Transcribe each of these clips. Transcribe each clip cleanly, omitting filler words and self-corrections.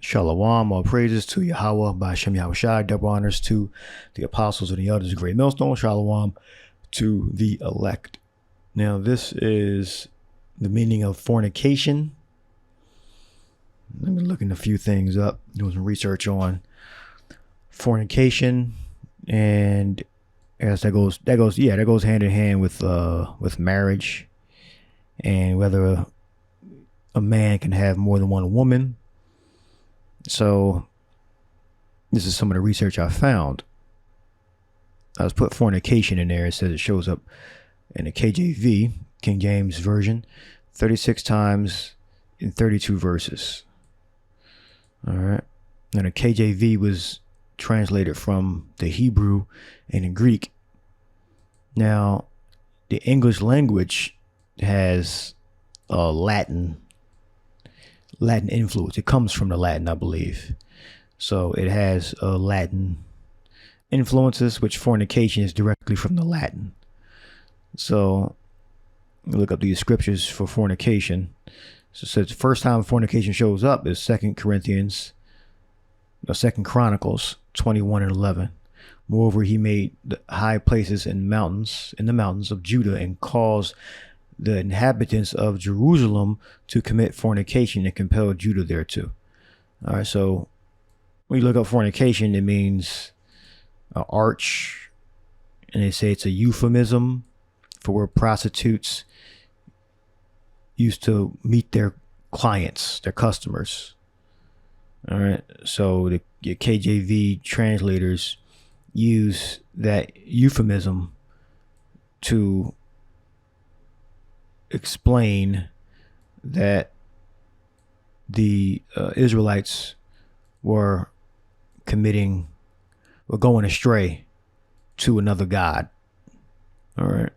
Shalom, all praises to Yahweh by Hashem Yahushai. Double honors to the apostles and the elders of Great Millstone. Shalom to the elect. Now, this is the meaning of fornication. Let me look a few things up, doing some research on fornication, and I guess that goes hand in hand with marriage, and whether a man can have more than one woman. So this is some of the research I found. I was put fornication in there. It says it shows up in the KJV, King James Version, 36 times in 32 verses. All right. And the KJV was translated from the Hebrew and the Greek. Now, the English language has a Latin influence. It comes from the Latin, I believe. So it has Latin influences, which fornication is directly from the Latin. So look up these scriptures for fornication. So it says the first time fornication shows up is 2 Chronicles 21:11. Moreover, he made the high places in the mountains of Judah, and caused the inhabitants of Jerusalem to commit fornication, and compelled Judah thereto. All right, so when you look up fornication, it means arch, and they say it's a euphemism for where prostitutes used to meet their clients, their customers. All right, so the KJV translators use that euphemism to explain that the Israelites were going astray to another god. All right,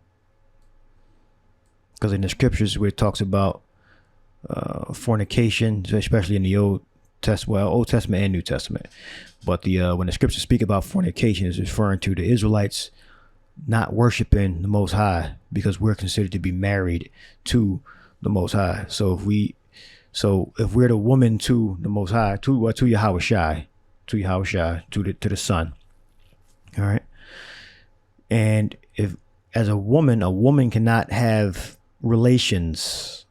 because in the scriptures where it talks about fornication, especially in the Old Testament and New Testament, but when the scriptures speak about fornication, is referring to the Israelites not worshiping the Most High, because we're considered to be married to the Most High. So if we're the woman to the Most High, to Yahushai, to the Son. All right, and if as a woman cannot have relations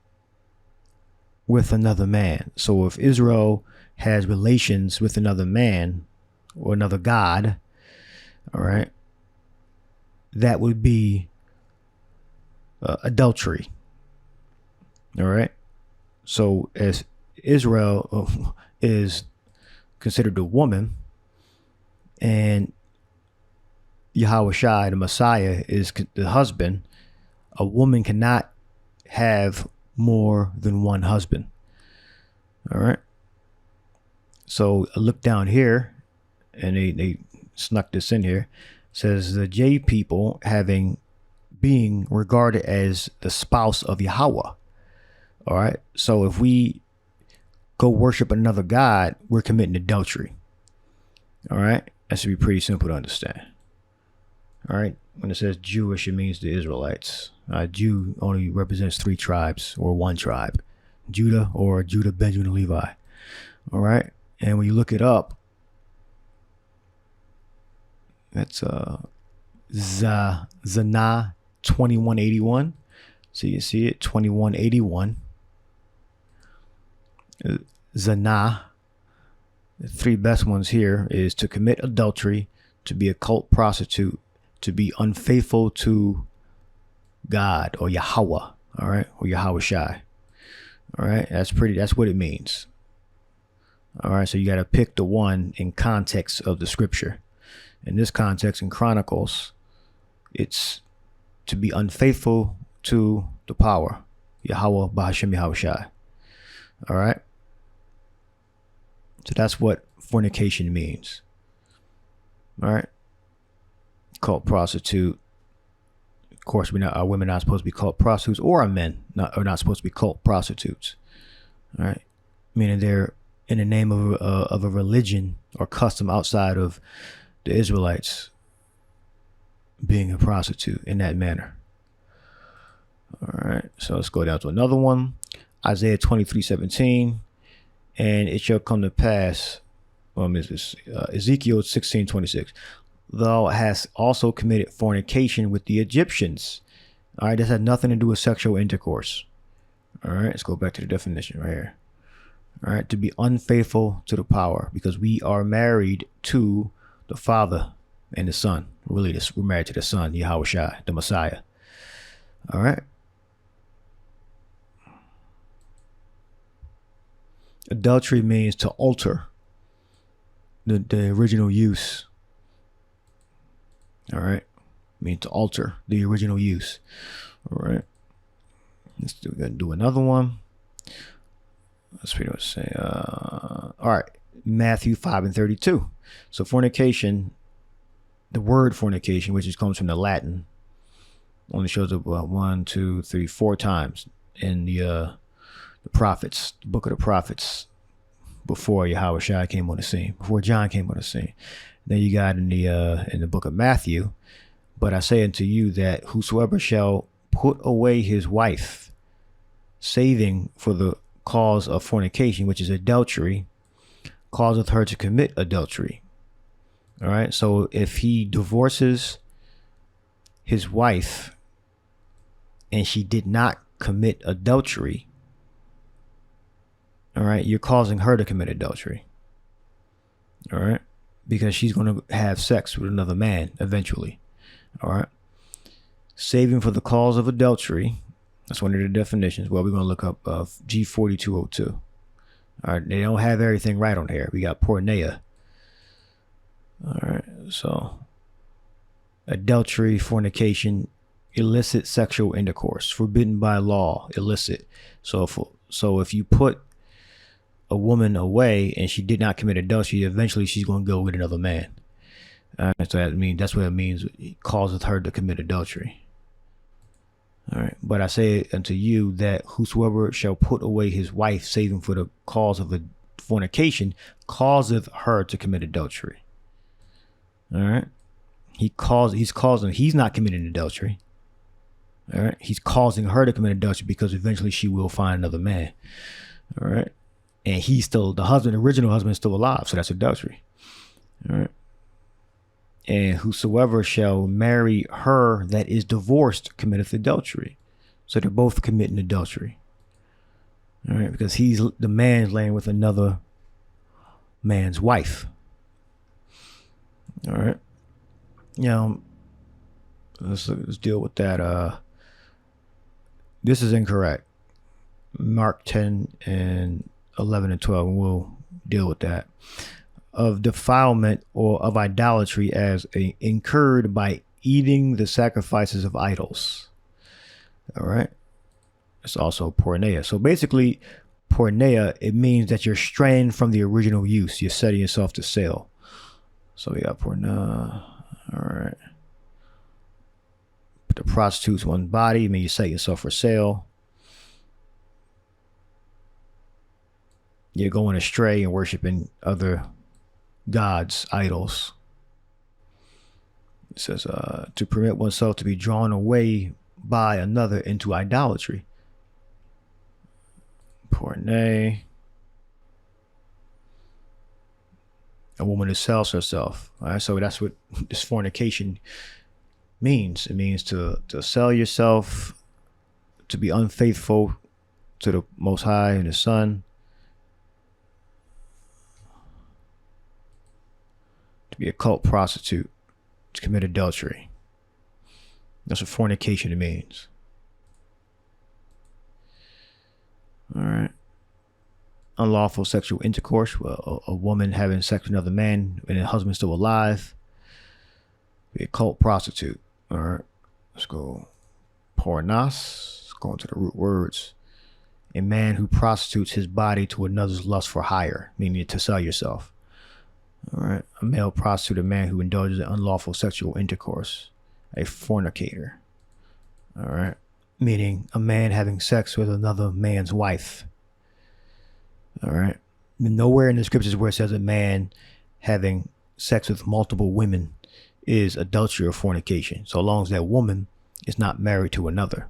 with another man. So if Israel has relations with another man or another god, all right, that would be adultery. All right. So as Israel is considered a woman, and Yahushai, the Messiah, is the husband, a woman cannot have more than one husband. All right. So I look down here, and they snuck this in here. It says the J people being regarded as the spouse of Yahweh. All right. So if we go worship another god, we're committing adultery. All right. That should be pretty simple to understand. All right. When it says Jewish, it means the Israelites. Jew only represents 3 tribes or 1 tribe, Judah, Benjamin, and Levi. All right. And when you look it up, that's Zanah 2181. So you see it, 2181. Zanah, the 3 best ones here is to commit adultery, to be a cult prostitute, to be unfaithful to God or Yahweh, all right, or Yahushai. All right, that's what it means. All right, so you got to pick the one in context of the scripture. In this context, in Chronicles, it's to be unfaithful to the power, Yahweh B'Hashem Yahushai. All right, so that's what fornication means. All right, cult prostitute. Of course, our women are not supposed to be cult prostitutes, or our men are not supposed to be cult prostitutes. All right, meaning they're in the name of a religion or custom outside of the Israelites being a prostitute in that manner. All right, so let's go down to another one. Isaiah 23:17. And it shall come to pass, Ezekiel 16:26. Thou hast also committed fornication with the Egyptians. All right, this had nothing to do with sexual intercourse. All right, let's go back to the definition right here. All right, to be unfaithful to the power, because we are married to the Father and the Son. Really, we're married to the Son, Yahushua, the Messiah. All right. Adultery means to alter the original use. All right. Means to alter the original use. All right. We're going to do another one. Let's pretty much say, all right. Matthew 5:32. So fornication, the word fornication, which comes from the Latin, only shows up 1, 2, 3, 4 times in the prophets, the book of the prophets, before Yahushua came on the scene, before John came on the scene. Then you got in the book of Matthew, but I say unto you that whosoever shall put away his wife, saving for the cause of fornication, which is adultery, causeth her to commit adultery. All right. So if he divorces his wife and she did not commit adultery, all right, you're causing her to commit adultery. All right. Because she's going to have sex with another man eventually. All right. Saving for the cause of adultery. That's one of the definitions. Well, we're going to look up G4202. All right. They don't have everything right on here. We got porneia. All right. So adultery, fornication, illicit sexual intercourse, forbidden by law, illicit. So if you put a woman away and she did not commit adultery, eventually she's going to go with another man. So that's what it means. It causes her to commit adultery. All right. But I say unto you that whosoever shall put away his wife, saving for the cause of a fornication, causeth her to commit adultery. All right. He's not committing adultery. All right. He's causing her to commit adultery because eventually she will find another man. All right. And he's still, the original husband is still alive. So that's adultery. All right. And whosoever shall marry her that is divorced committeth adultery. So they're both committing adultery. All right. Because the man's laying with another man's wife. All right. Let's deal with that. This is incorrect. Mark 10 and 11 and 12, and we'll deal with that. Of defilement or of idolatry as incurred by eating the sacrifices of idols. All right. It's also porneia. So basically, porneia, it means that you're straying from the original use. You're setting yourself to sale. So we got porneia. All right. The prostitute's one body. I mean, you set yourself for sale. You're going astray and worshiping other gods, idols. It says to permit oneself to be drawn away by another into idolatry. Porne. A woman who sells herself. All right, so that's what this fornication means. It means to sell yourself, to be unfaithful to the Most High and the Son, to be a cult prostitute, to commit adultery. That's what fornication means. All right. Unlawful sexual intercourse. Well, a woman having sex with another man and her husband's still alive. Be a cult prostitute. All right. Let's go. Pornos. Let's go into the root words. A man who prostitutes his body to another's lust for hire, meaning to sell yourself. All right. A male prostitute, a man who indulges in unlawful sexual intercourse. A fornicator. All right. Meaning a man having sex with another man's wife. All right. Nowhere in the scriptures where it says a man having sex with multiple women is adultery or fornication. So long as that woman is not married to another.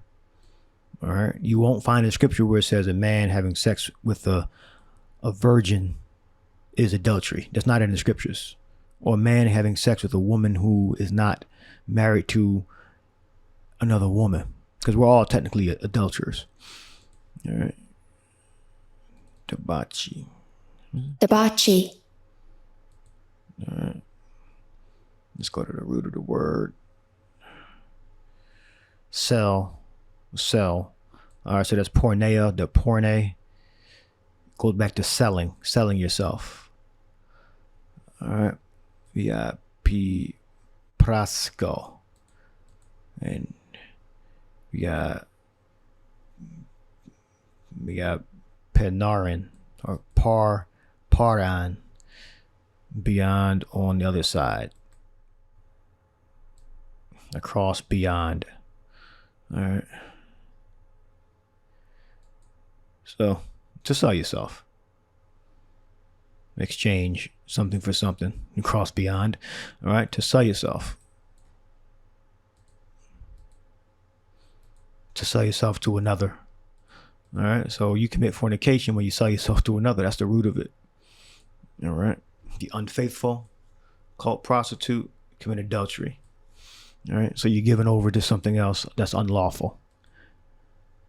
All right. You won't find a scripture where it says a man having sex with a a virgin is adultery. That's not in the scriptures. Or a man having sex with a woman who is not married to another woman, because we're all technically adulterers. All right. Debauchery. All right. Let's go to the root of the word. Sell. All right, so that's porneia. The porne goes back to selling yourself. All right. VIP prasco. And we got penarin or paran beyond on the other side. Across beyond. All right. So to sell yourself, exchange something for something, and cross beyond. All right, to sell yourself. To sell yourself to another. All right, so you commit fornication when you sell yourself to another. That's the root of it. All right, the unfaithful, cult prostitute, commit adultery. All right, so you're giving over to something else that's unlawful.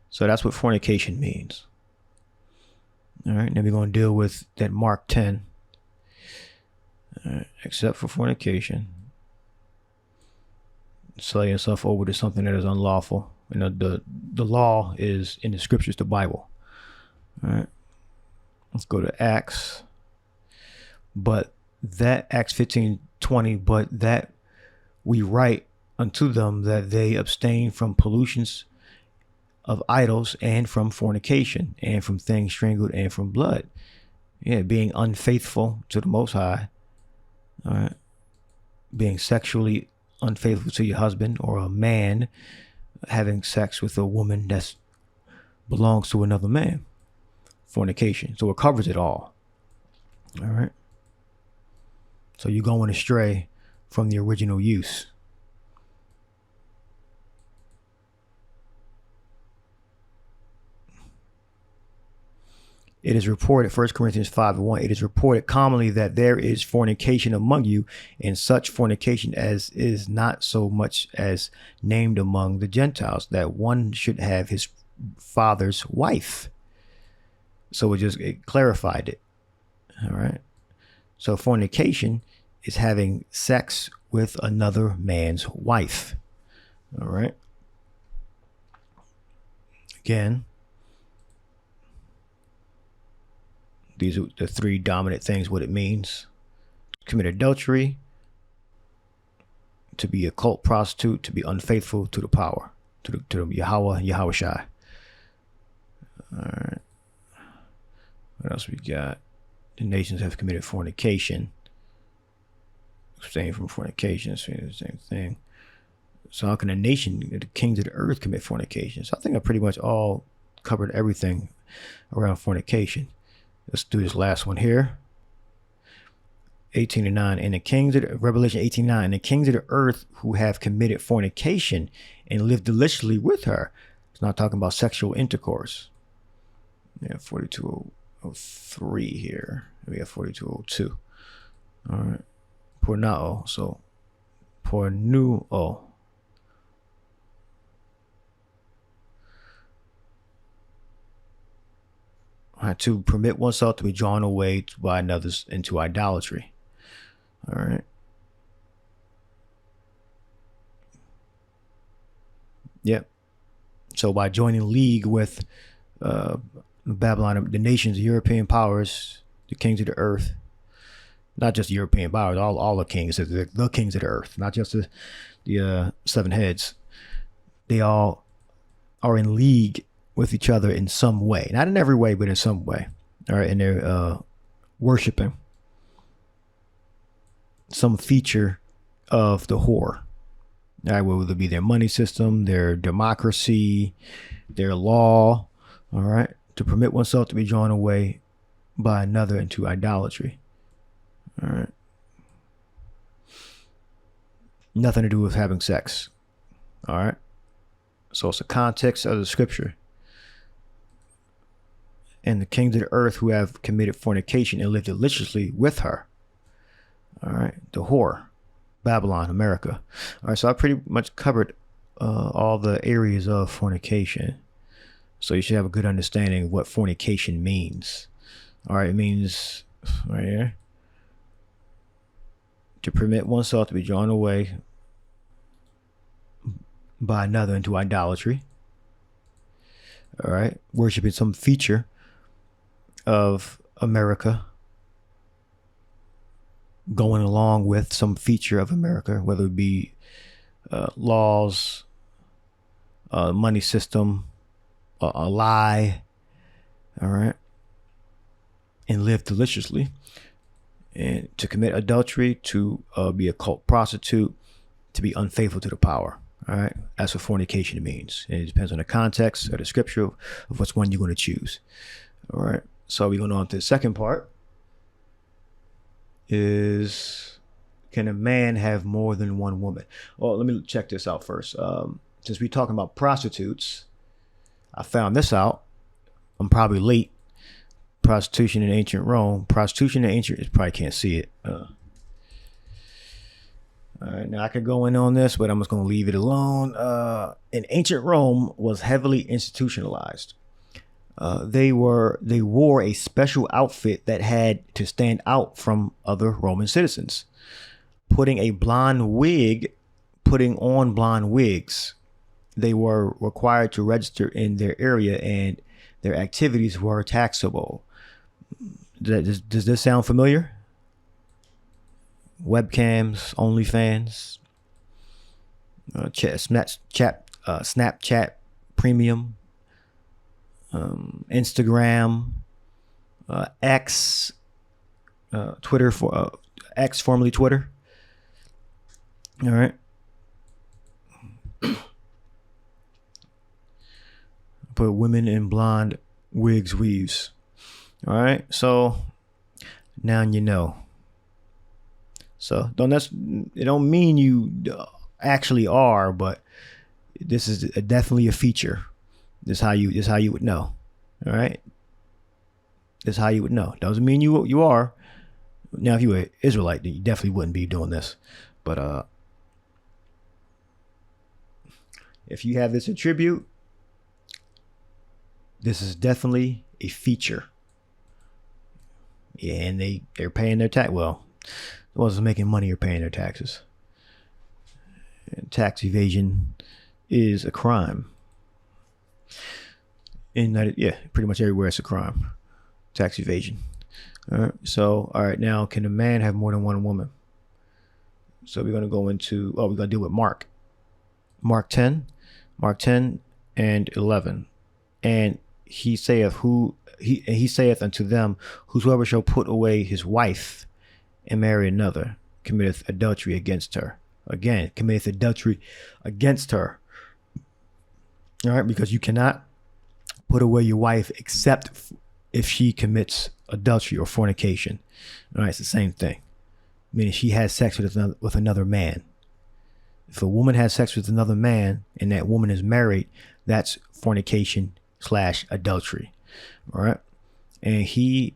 So that's what fornication means. All right, then we're going to deal with that Mark 10. All right, except for fornication, sell yourself over to something that is unlawful. You know, the law is in the scriptures, the Bible. All right, let's go to Acts. But that Acts 15:20, but that we write unto them that they abstain from pollutions of idols and from fornication and from things strangled and from blood. Yeah, being unfaithful to the Most High. All right, being sexually unfaithful to your husband, or a man having sex with a woman that belongs to another man. Fornication. So it covers it all. All right. So you're going astray from the original use. It is reported, 1 Corinthians 5:1, it is reported commonly that there is fornication among you, and such fornication as is not so much as named among the Gentiles, that one should have his father's wife. So it clarified it. All right. So fornication is having sex with another man's wife. All right. Again, these are the three dominant things, what it means. To commit adultery, to be a cult prostitute, to be unfaithful to the power, to the Yahweh Shai. All right. What else we got? The nations have committed fornication. Abstain from fornication, it's the same thing. So how can the kings of the earth commit fornication? So I think I pretty much all covered everything around fornication. Let's do this last one here. 18:9. And the kings of Revelation 18:9. And the kings of the earth who have committed fornication and lived deliciously with her. It's not talking about sexual intercourse. Yeah, 42:03 here. We have 42:02. All right. Pornao. So pornuo. To permit oneself to be drawn away by another's into idolatry. All right. Yep. So by joining league with Babylon, the nations, the European powers, the kings of the earth, not just European powers, all the kings, the kings of the earth, not just the seven heads. They all are in league with each other in some way, not in every way, but in some way. All right, and they're worshiping some feature of the whore. All right, whether it be their money system, their democracy, their law. All right, to permit oneself to be drawn away by another into idolatry. All right, nothing to do with having sex. All right, so it's the context of the scripture. and the kings of the earth who have committed fornication and lived deliciously with her. All right, the whore, Babylon, America. All right, so I pretty much covered all the areas of fornication. So you should have a good understanding of what fornication means. All right, it means right here to permit oneself to be drawn away by another into idolatry. All right, worshiping some feature of America, going along with some feature of America, whether it be laws, money system, a lie, all right, and live deliciously, and to commit adultery, to be a cult prostitute, to be unfaithful to the power. All right, that's what fornication means. And it depends on the context or the scripture of what's one you're going to choose. All right, so we're going on to the second part. Is, can a man have more than one woman? Well, let me check this out first. Since we're talking about prostitutes, I found this out. I'm probably late. Prostitution in ancient Rome. Prostitution in ancient, you probably can't see it. All right, now I could go in on this, but I'm just going to leave it alone. In ancient Rome was heavily institutionalized. They wore a special outfit that had to stand out from other Roman citizens. Putting on blonde wigs. They were required to register in their area, and their activities were taxable. Does this sound familiar? Webcams, OnlyFans, Snapchat Premium, Instagram, X, Twitter, for X, formerly Twitter. All right. Put women in blonde wigs, weaves. All right. So now you know. So it don't mean you actually are, but this is definitely a feature. This is how you would know. All right. This is how you would know. Doesn't mean you are. Now, if you were an Israelite, then you definitely wouldn't be doing this. But if you have this attribute, this is definitely a feature. Yeah, and they're paying their tax. Well, the ones making money are paying their taxes. And tax evasion is a crime. Pretty much everywhere it's a crime. Tax evasion. All right. So, all right. Now, can a man have more than one woman? So we're going to go into. We're going to deal with Mark 10 and 11, and he saith unto them, whosoever shall put away his wife and marry another committeth adultery against her. Again, committeth adultery against her. All right, because you cannot put away your wife except if she commits adultery or fornication. All right, it's the same thing. Meaning she has sex with another man. If a woman has sex with another man and that woman is married, that's fornication / adultery. All right. And he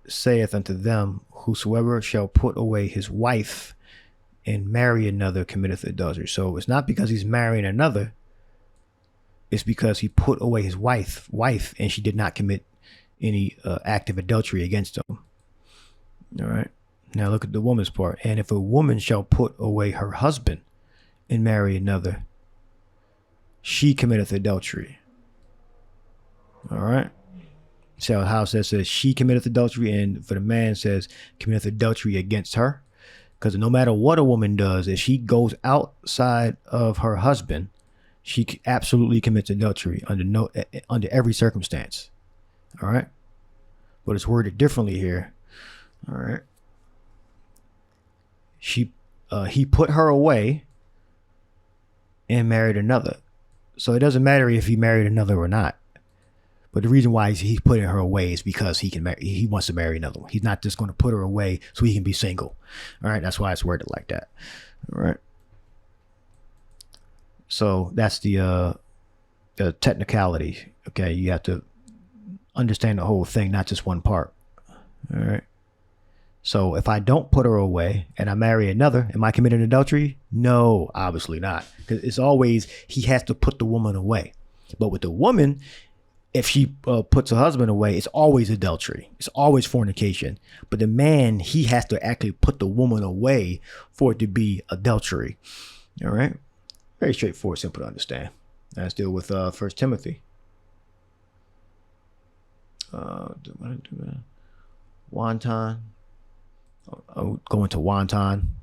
saith unto them, whosoever shall put away his wife and marry another committeth adultery. So it's not because he's marrying another. It's because he put away his wife, and she did not commit any act of adultery against him. All right. Now look at the woman's part. And if a woman shall put away her husband and marry another, she committeth adultery. All right. So how it says she committeth adultery, and for the man says committeth adultery against her. Because no matter what a woman does, if she goes outside of her husband, she absolutely commits adultery under every circumstance. All right. But it's worded differently here. All right. He put her away and married another. So it doesn't matter if he married another or not. But the reason why he's putting her away is because he wants to marry another one. He's not just going to put her away so he can be single. All right. That's why it's worded like that. All right. So that's the technicality. Okay. You have to understand the whole thing, not just one part. All right. So if I don't put her away and I marry another, am I committing adultery? No, obviously not. Because it's always, he has to put the woman away. But with the woman, if she puts her husband away, it's always adultery. It's always fornication. But the man, he has to actually put the woman away for it to be adultery. All right. Very straightforward, simple to understand. Let's deal with 1 Timothy. Wanton. I'll go into wanton.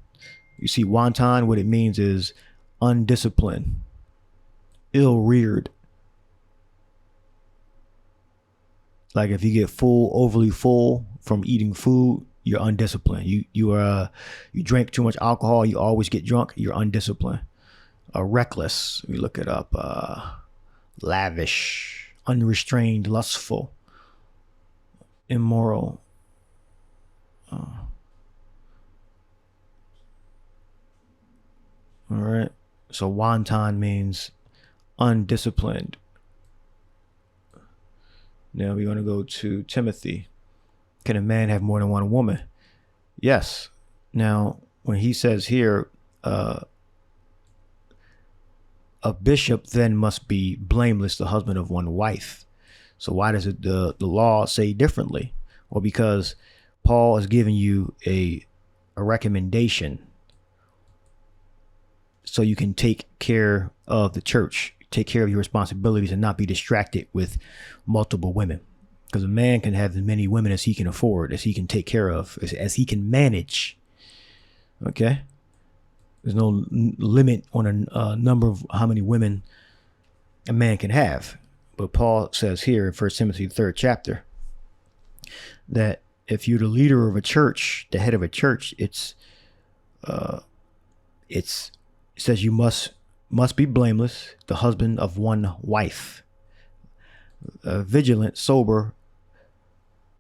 You see, wanton, what it means is undisciplined, ill-reared. Like if you get overly full from eating food, you're undisciplined. You drink too much alcohol, you always get drunk, you're undisciplined. Reckless, we look it up. Lavish, unrestrained, lustful, immoral. All right. So wanton means undisciplined. Now we're going to go to Timothy. Can a man have more than one woman? Yes. Now, when he says here, a bishop then must be blameless, the husband of one wife. So why does it the law say differently? Well, because Paul is giving you a recommendation so you can take care of the church, take care of your responsibilities and not be distracted with multiple women. Because a man can have as many women as he can afford, as he can take care of, as he can manage. Okay? There's no limit on a number of how many women a man can have. But Paul says here in 1 Timothy, 3rd chapter, that if you're the leader of a church, the head of a church, it says you must be blameless, the husband of one wife, vigilant, sober,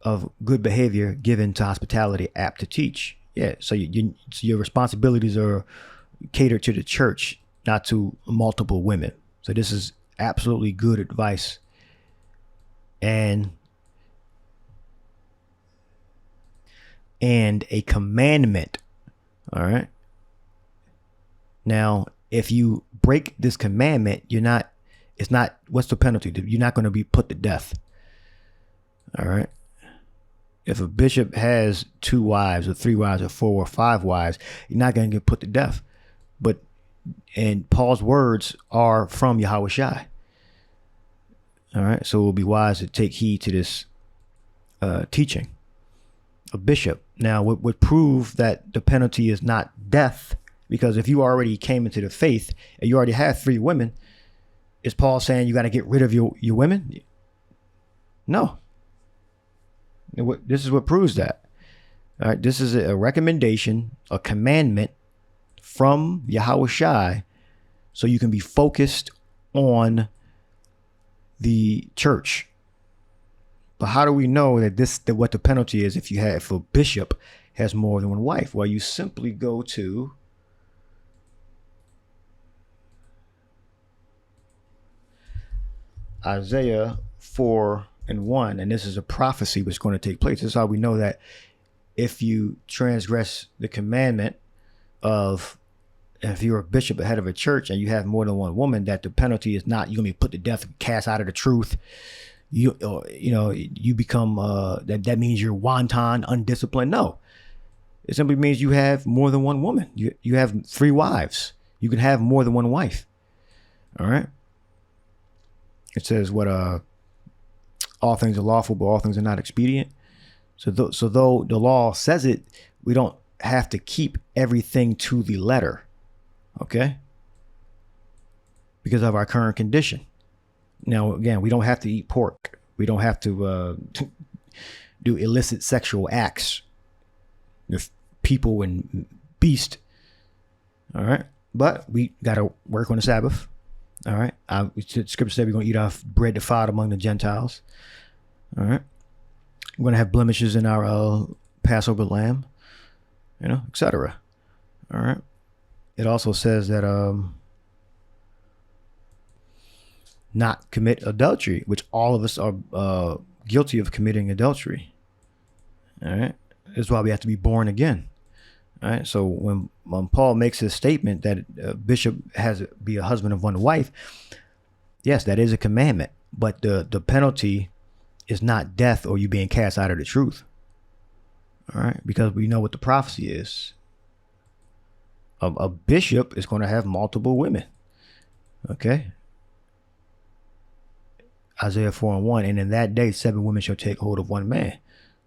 of good behavior, given to hospitality, apt to teach. Yeah, so your responsibilities are catered to the church, not to multiple women. So this is absolutely good advice and a commandment. All right. Now, if you break this commandment, what's the penalty? You're not going to be put to death. All right. If a bishop has 2 wives or 3 wives or 4 or 5 wives, you're not going to get put to death. And Paul's words are from Yahushua. All right. So it will be wise to take heed to this teaching. A bishop. Now, what would prove that the penalty is not death, because if you already came into the faith and you already have 3 women, is Paul saying you got to get rid of your women? No. This is what proves that. All right. This is a recommendation, a commandment from Yahushua, so you can be focused on the church. But how do we know that what the penalty is if a bishop has more than one wife? Well, you simply go to Isaiah 4:1, and this is a prophecy which is going to take place. This is how we know that if you transgress the commandment of, if you're a bishop, head of a church, and you have more than one woman, that the penalty is not you're gonna be put to death, cast out of the truth. You become that means you're wanton, undisciplined. No, it simply means you have more than one woman. You have 3 wives. You can have more than one wife. All right. It says all things are lawful, but all things are not expedient. So though the law says it, we don't have to keep everything to the letter. Okay. Because of our current condition. Now, again, we don't have to eat pork. We don't have to do illicit sexual acts with people and beasts. All right. But we got to work on the Sabbath. All right. The scripture said we're going to eat off bread defiled among the Gentiles. All right. We're going to have blemishes in our Passover lamb, etc. All right. It also says that not commit adultery, which all of us are guilty of committing adultery. All right. That's why we have to be born again. All right. So when Paul makes his statement that a bishop has to be a husband of one wife, yes, that is a commandment, but the penalty is not death or you being cast out of the truth. All right. Because we know what the prophecy is. A bishop is going to have multiple women. Okay. Isaiah 4:1, and in that day 7 women shall take hold of one man.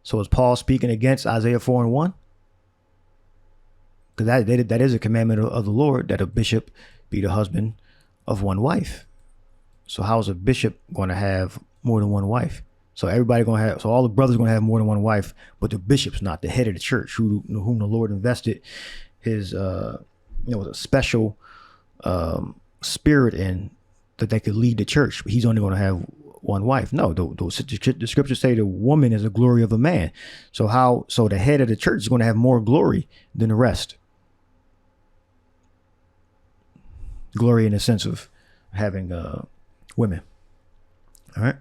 So is Paul speaking against Isaiah 4:1? Because that is a commandment of the Lord, that a bishop be the husband of one wife. So how is a bishop going to have more than one wife? So all the brothers going to have more than one wife, but the bishop's not, the head of the church, whom the Lord invested his a special spirit in, that they could lead the church. But he's only going to have one wife. No, the scriptures say the woman is the glory of a man. So the head of the church is going to have more glory than the rest. Glory in the sense of having women. All right.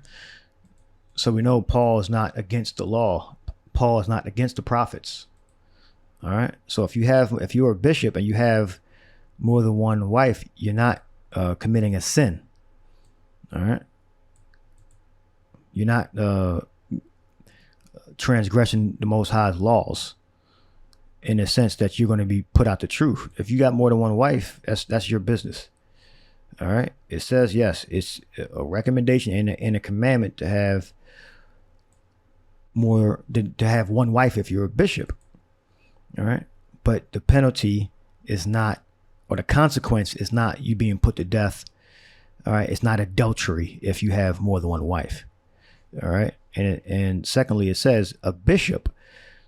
So we know Paul is not against the law. Paul is not against the prophets. All right. So if you're a bishop and you have more than one wife, you're not committing a sin. All right. You're not transgressing the Most High's laws in the sense that you're going to be put out the truth. If you got more than one wife, that's your business. All right. It says, yes, it's a recommendation and a commandment to have one wife if you're a bishop. All right. But the penalty is not, or the consequence is not you being put to death. All right. It's not adultery if you have more than one wife. All right. And secondly, it says a bishop.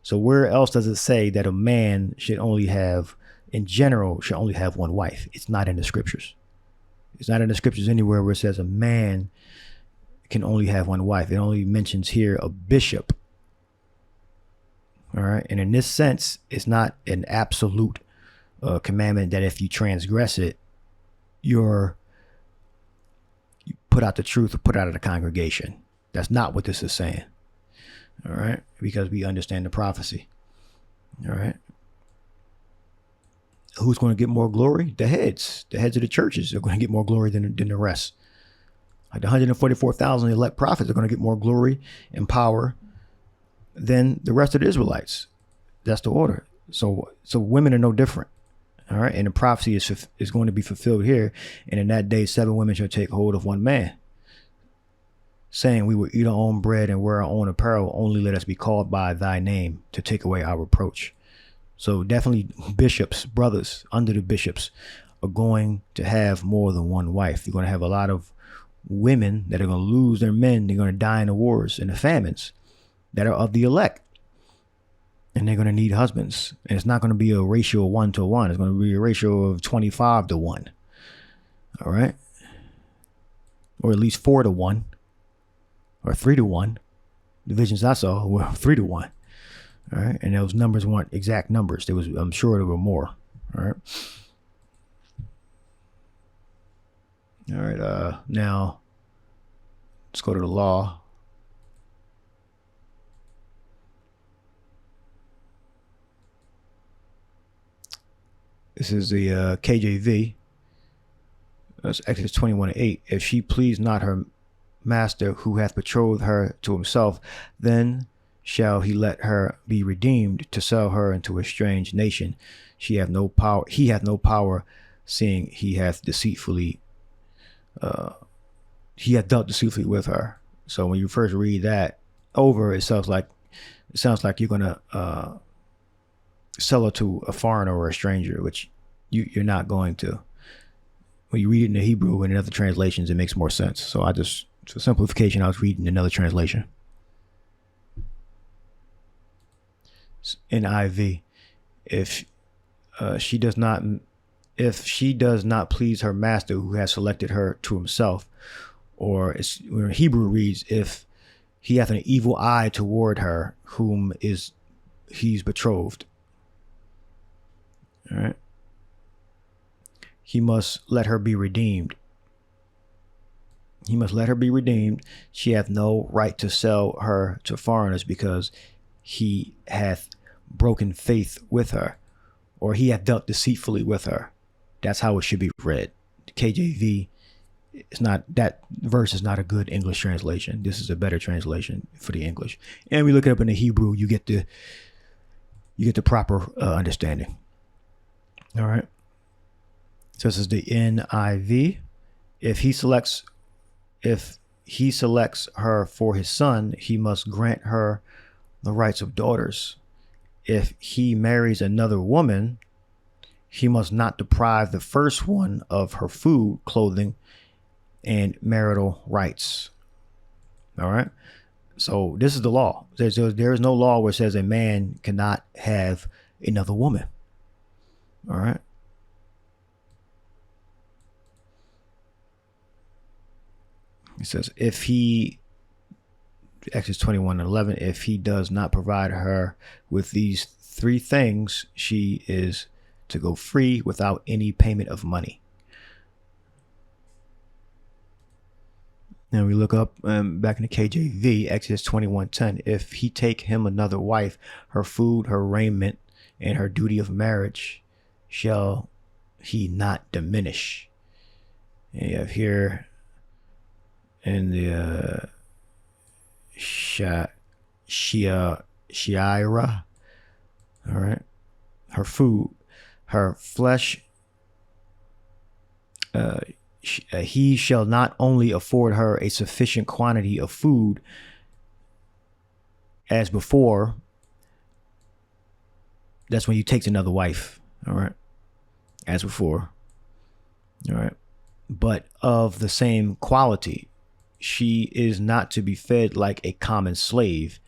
So where else does it say that a man should only have one wife? It's not in the scriptures. It's not in the scriptures anywhere where it says a man can only have one wife. It only mentions here a bishop. All right. And in this sense, it's not an absolute commandment that if you transgress it, you're put out the truth or put out of the congregation. That's not what this is saying. All right. Because we understand the prophecy. All right. Who's going to get more glory? The heads of the churches are going to get more glory than the rest. Like the 144,000 elect prophets are going to get more glory and power than the rest of the Israelites. That's the order. So women are no different. All right. And the prophecy is going to be fulfilled here. And in that day, 7 women shall take hold of one man, saying, we will eat our own bread and wear our own apparel. Only let us be called by thy name to take away our reproach. So definitely bishops, brothers under the bishops, are going to have more than one wife. You're going to have a lot of women that are going to lose their men. They're going to die in the wars and the famines that are of the elect. And they're going to need husbands. And it's not going to be a ratio of 1-to-1. It's going to be a ratio of 25-to-1. All right. Or at least 4-to-1. Or 3-to-1. Divisions I saw were 3-to-1. All right. And those numbers weren't exact numbers. I'm sure there were more. All right. All right. Now let's go to the law. This is the KJV. That's Exodus 21:8. If she please not her master who hath betrothed her to himself, then shall he let her be redeemed to sell her into a strange nation. He hath no power, seeing he hath dealt deceitfully with her. So when you first read that over, it sounds like you're gonna sell her to a foreigner or a stranger, which you're not going to. When you read it in the Hebrew and in other translations, it makes more sense. So for simplification, I was reading another translation. NIV. If she does not please her master who has selected her to himself, or when Hebrew reads, if he hath an evil eye toward her whom he's betrothed. All right. He must let her be redeemed. He must let her be redeemed. She hath no right to sell her to foreigners, because he hath broken faith with her, or he hath dealt deceitfully with her. That's how it should be read. The KJV, it's not, that verse is not a good English translation. This is a better translation for the English. And we look it up in the Hebrew, you get the proper understanding. All right. So this is the NIV. If he selects her for his son, he must grant her the rights of daughters. If he marries another woman, he must not deprive the first one of her food, clothing, and marital rights. All right. So this is the law. There is no law where it says a man cannot have another woman. All right. It says, if he, Exodus 21:11, if he does not provide her with these three things, she is to go free without any payment of money. Now we look up back in the KJV, Exodus 21:10. If he take him another wife, her food, her raiment, and her duty of marriage shall he not diminish. And you have here in the Shiira, all right, her food, her flesh, he shall not only afford her a sufficient quantity of food as before. That's when you take another wife. All right. As before. All right. But of the same quality. She is not to be fed like a common slave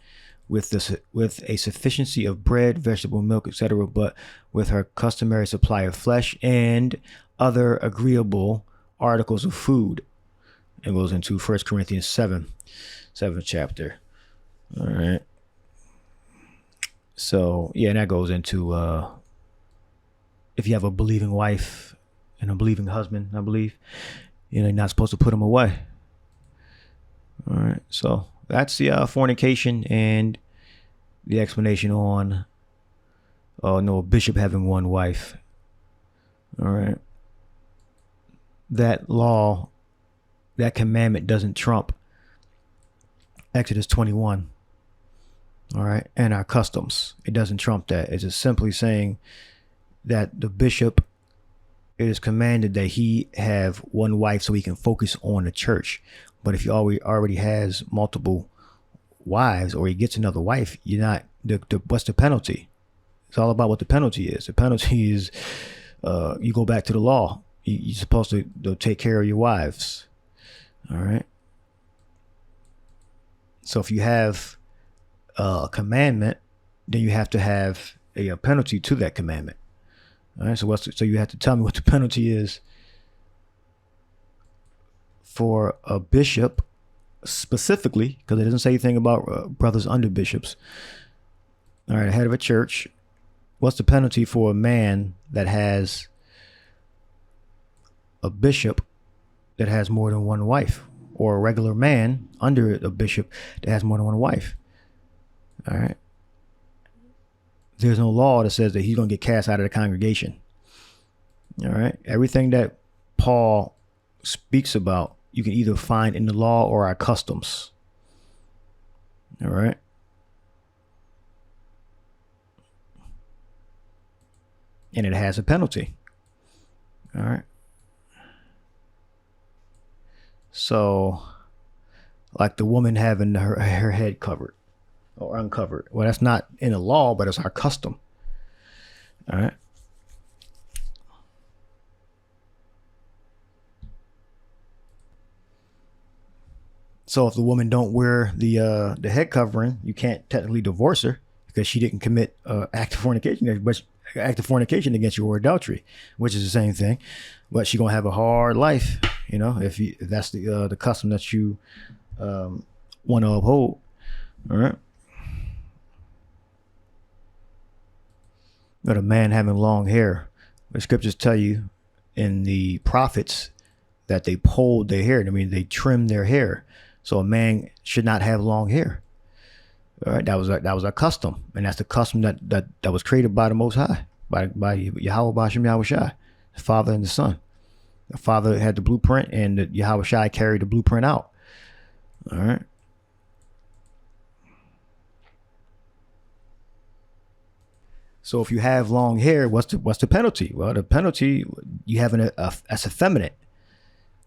with a sufficiency of bread, vegetable milk, etc., but with her customary supply of flesh and other agreeable articles of food. It goes into 1 Corinthians 7th chapter. All right. So, yeah, and that goes into if you have a believing wife and a believing husband, I believe, you're not supposed to put them away. All right. So that's the fornication and the explanation on a bishop having one wife. All right. That law, that commandment doesn't trump Exodus 21. All right. And our customs. It doesn't trump that. It's just simply saying that the bishop, it is commanded that he have one wife so he can focus on the church. But if he already has multiple wives, or he gets another wife, you're not, what's the penalty? It's all about what the penalty is. The penalty is you go back to the law. You're supposed to take care of your wives. All right. So if you have a commandment, then you have to have a penalty to that commandment. All right. So you have to tell me what the penalty is for a bishop specifically, because it doesn't say anything about brothers under bishops. All right. Head of a church. What's the penalty for a man that has a bishop that has more than one wife, or a regular man under a bishop that has more than one wife? All right. There's no law that says that he's going to get cast out of the congregation. All right. Everything that Paul speaks about, you can either find in the law or our customs. All right. And it has a penalty. All right. So, like the woman having her head covered or uncovered. Well, that's not in the law, but it's our custom. All right. So if the woman don't wear the head covering, you can't technically divorce her because she didn't commit act of fornication, but act of fornication against you, or adultery, which is the same thing. But she gonna have a hard life, if that's the custom that you want to uphold. All right. But a man having long hair, the scriptures tell you in the prophets that they pulled their hair. I mean, they trimmed their hair. So a man should not have long hair. All right, that was a custom, and that's the custom that was created by the Most High, by Yahweh Bashem Yahweh Shai, the Father and the Son. The Father had the blueprint, and the Yahweh Shai carried the blueprint out. All right. So if you have long hair, what's the penalty? Well, the penalty, you have that's effeminate.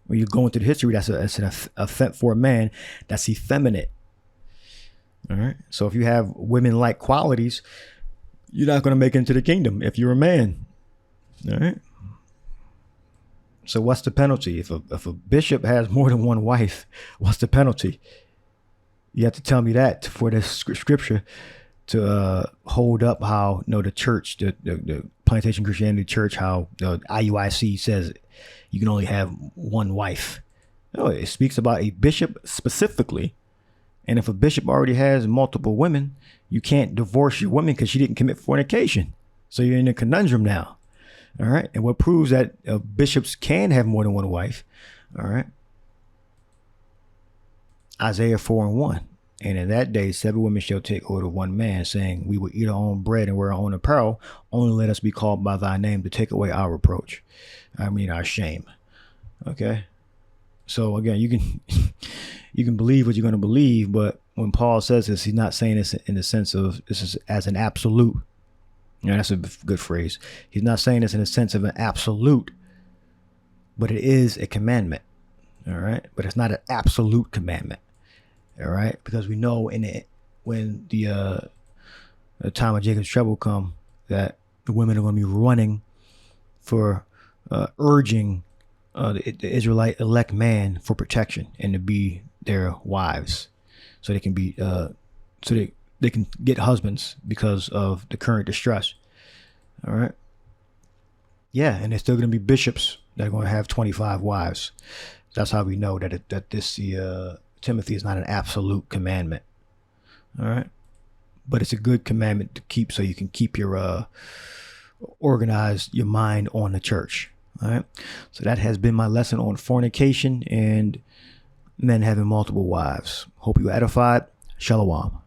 When you go into the history, for a man, that's effeminate. All right. So if you have women-like qualities, you're not going to make it into the kingdom if you're a man. All right. So what's the penalty? If a bishop has more than one wife, what's the penalty? You have to tell me that for this scripture to hold up how the church, the Plantation Christianity Church, how the IUIC says you can only have one wife. No, it speaks about a bishop specifically. And if a bishop already has multiple women, you can't divorce your woman because she didn't commit fornication. So you're in a conundrum now. All right. And what proves that bishops can have more than one wife. All right. Isaiah 4:1. And in that day, 7 women shall take hold of one man, saying, we will eat our own bread and wear our own apparel. Only let us be called by thy name to take away our reproach. I mean, our shame. Okay. So again, you can believe what you're going to believe, but when Paul says this, he's not saying this in the sense of this is as an absolute. That's a good phrase. He's not saying this in the sense of an absolute, but it is a commandment. All right. But it's not an absolute commandment. All right. Because we know when the time of Jacob's trouble come, that the women are going to be running for urging the Israelite elect man for protection and to be their wives, so they can be they can get husbands because of the current distress. All right. Yeah, and there's still going to be bishops that are going to have 25 wives. That's how we know that this Timothy is not an absolute commandment. All right, but it's a good commandment to keep, so you can keep your organize your mind on the church. All right. So that has been my lesson on fornication and men having multiple wives. Hope you were edified. Shalom.